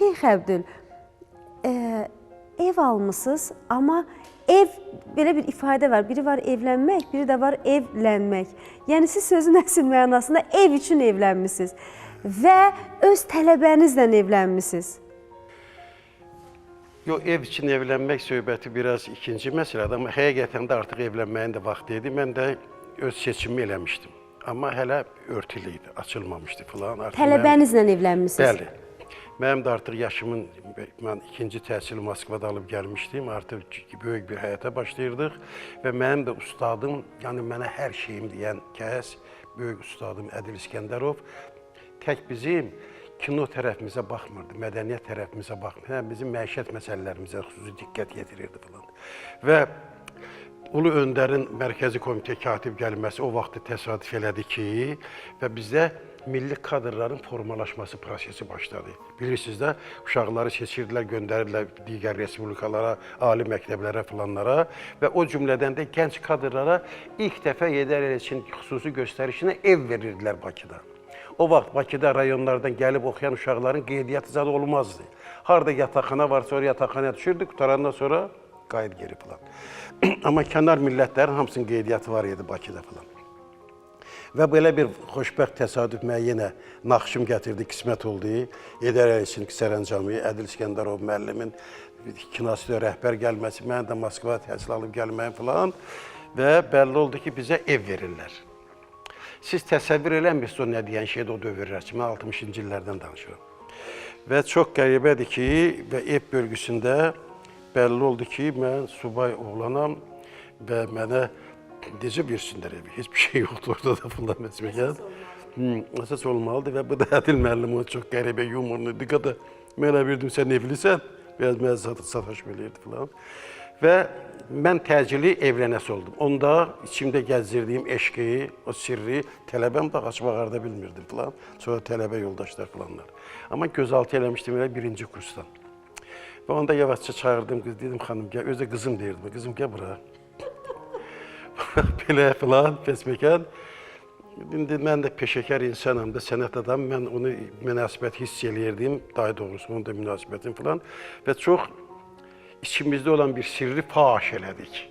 Şeyx Əbdül, ev almısınız, amma ev, belə bir ifadə var. Biri var evlənmək, biri də var evlənmək. Yəni siz sözün əsl mənasında ev üçün evlənmisiniz və öz tələbənizlə evlənmisiniz. Yox, ev üçün evlənmək söhbəti biraz ikinci məsələdir, amma həqiqətən də artıq evlənməyin də vaxtı idi. Mən də öz seçimimi eləmişdim. Amma hələ örtülü idi, açılmamışdı filan. Tələbənizlə evlənmisiniz? Bəli. Mənim də artıq yaşımın, mən ikinci təhsili Moskvada alıb gəlmişdim. Artıq böyük bir həyata başlayırdıq və mənim də ustadım, yəni mənə hər şeyim deyən kəs, böyük ustadım Ədil İskəndərov tək bizim kino tərəfimizə baxmırdı, mədəniyyət tərəfimizə baxmırdı. Həm bizim məişət məsələlərimizə xüsusi diqqət yetirirdi falan. Və Ulu Öndərin Mərkəzi Komitə katib gəlməsi o vaxtı təsadüf elədi ki, və bizdə milli kadrların formalaşması prosesi başladı. Bilirsiniz də, uşaqları seçirdilər, göndərirdilər digər respublikalara, ali məktəblərə filanlara və o cümlədən də gənc kadrlara ilk dəfə Heydər Əliyeviçin xüsusi göstərişinə ev verirdilər Bakıda. O vaxt Bakıda rayonlardan gəlib oxuyan uşaqların qeydiyyatı zadı olmazdı. Harada yataqxana varsa, sonra yataqxanaya düşürdü, qutarandan sonra qayıd geri filan. Amma kənar millətlərin hamısının qeydiyyatı var idi Bakıda filan. Və belə bir xoşbəxt təsadüf mənə yenə naxışım gətirdi, qismət oldu. Heydər Əliyeviçin sərəncamı, Ədil İskəndərov müəllimin kinosidə rəhbər gəlməsi, mən də Moskvada təhsil alıb gəlməyim filan və bəlli oldu ki, bizə ev verirlər. Siz təsəvvür eləmirsiniz o nə deyən şeydir o dövrlər ki, mən 60-cı illərdən danışıram. Və çox qəribədir ki, və ev bölgüsündə bəlli oldu ki, mən subay oğlanam və mənə necə versinlər evi, heç bir şey yoxdur orada da falan məsələn. Əsas olmalıdır və bu da Ədil müəllimin çox qəribə yumorunu diqqətə mənə verdim, sən evlisən, biraz mənə sataşma eləyirdi falan. Və mən təcili evlənəsi oldum. Onda içimdə gəzdirdiyim eşqi, o sirri tələbəm də açıb ağarda bilmirdim falan. Sonra tələbə yoldaşlar falanlar. Amma gözaltı eləmişdim elə birinci kursdan. Və onda yavaşca çağırdım qız, dedim xanım gəl, özə qızım deyirdim, qızım gəl bura. Belə filan, pesməkən. İndi mən də peşəkar insanam da, sənət adam, mən onu münasibət hiss eləyirdim, daha doğrusu onun da münasibətim filan. Və çox içimizdə olan bir sirri faş elədik.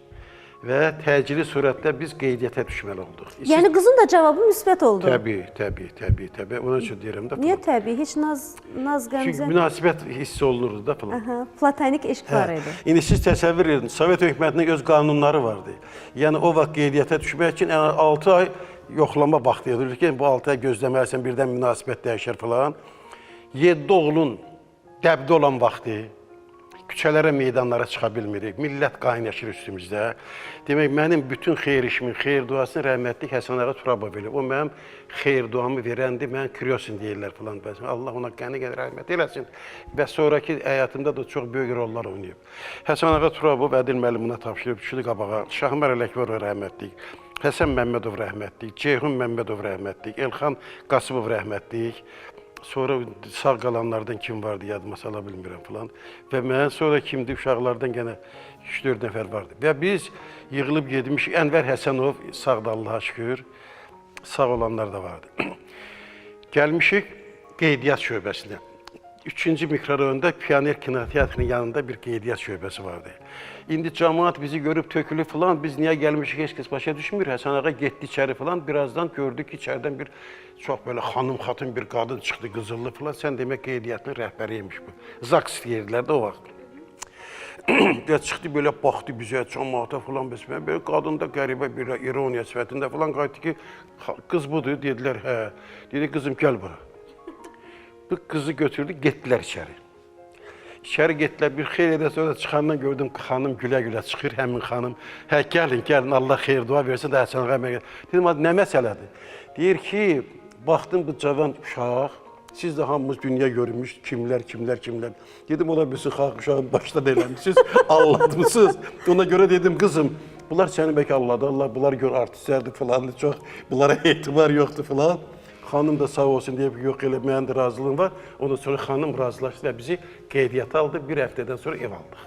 Və təcili surətdə biz qeydiyyata düşməli olduq. Yəni qızın da cavabı müsbət oldu. Təbii. Onun üçün deyirəm də. Niyə təbii? Heç naz qəmzə? Çünki münasibət hiss olunurdu da filan. Platonik eşq var idi. İndi siz təsəvvür edin, Sovet hökumətinin öz qanunları vardı. Yəni o vaxt qeydiyyata düşmək üçün 6 ay yoxlama vaxtı edir ki, bu 6 ay gözləməlisən, birdən münasibət dəyişər falan. 7 oğlun dəbdə olan vaxtı, küçələrə, meydanlara çıxa bilmirik, millət qaynaşır üstümüzdə. Demək, mənim bütün xeyir işimin, xeyir duasını rəhmətlik Həsən Ağa Turabov eləyib. O mənim xeyir duamı verəndi, mən Kriosin deyirlər falan. Allah ona qəni qədər rəhmət eləsin. Və sonraki həyatımda da çox böyük rollar oynayıb. Həsən Ağa Turabov Ədil müəlliminə tapşırıb, düşdü qabağa. Şahmar Ələkbərov rəhmətlik, Həsən Məmmədov rəhmətlik, Ceyhun Məmmədov rəhmətlik, Elxan Qasımov rəhmətlik. Sonra sağ qalanlardan kim vardı, yadıma sala bilmirəm falan. Və mən sonra kimdi, uşaqlardan gənə 3-4 nəfər vardı. Və biz yığılıb gedmişik, Ənvər Həsənov, sağda Allaha şükür, sağ olanlar da vardı. Gəlmişik qeydiyyat şöbəsinə. 3-cü mikrorayonda Pioner Kinoteatrının yanında bir qeydiyyat şöbəsi vardı. İndi cəmaat bizi görüb tökülü falan, biz niyə gəlmişik, heç kəs başa düşmür. Həsən Ağa getdi içəri falan, birazdan gördük ki, içərdən bir çox belə xanım xatın bir qadın çıxdı, qızıllı falan. Sən demək qeydiyyatının rəhbəriymiş bu. Zaks deyirdilər də o vaxt. Və çıxdı belə baxdı bizə, cəmaata falan bəsmə. Belə qadın da qəribə bir ironiya sifətində falan qayıtdı ki, qız budur, dedilər, hə. Dedi, qızım gəl bura. Bu qızı götürdü, getdilər içəri. İçəri getdilər, bir xeyr edə sonra çıxandan gördüm ki, xanım gülə-gülə çıxır, həmin xanım. Hə, gəlin, Allah xeyr dua versin də Həsən Ağa əməyə gəlir. Dedim, nə məsələdir? Deyir ki, baxdım bu cavan uşaq, siz də hamımız dünya görmüş, kimlər. Dedim, ola bilsin, xalq uşağın başdan eləmişsiniz, allatmışsınız. Ona görə dedim, qızım, bunlar səni bəlkə alladarlar, bunlar gör artistlərdir falan, çox, bunlara etibar yoxdur falan. Xanım da sağ olsun deyib ki, yox elə mənim də razılığım var. Ondan sonra xanım razılaşdı və bizi qeydiyyata aldı, bir həftədən sonra ev aldıq.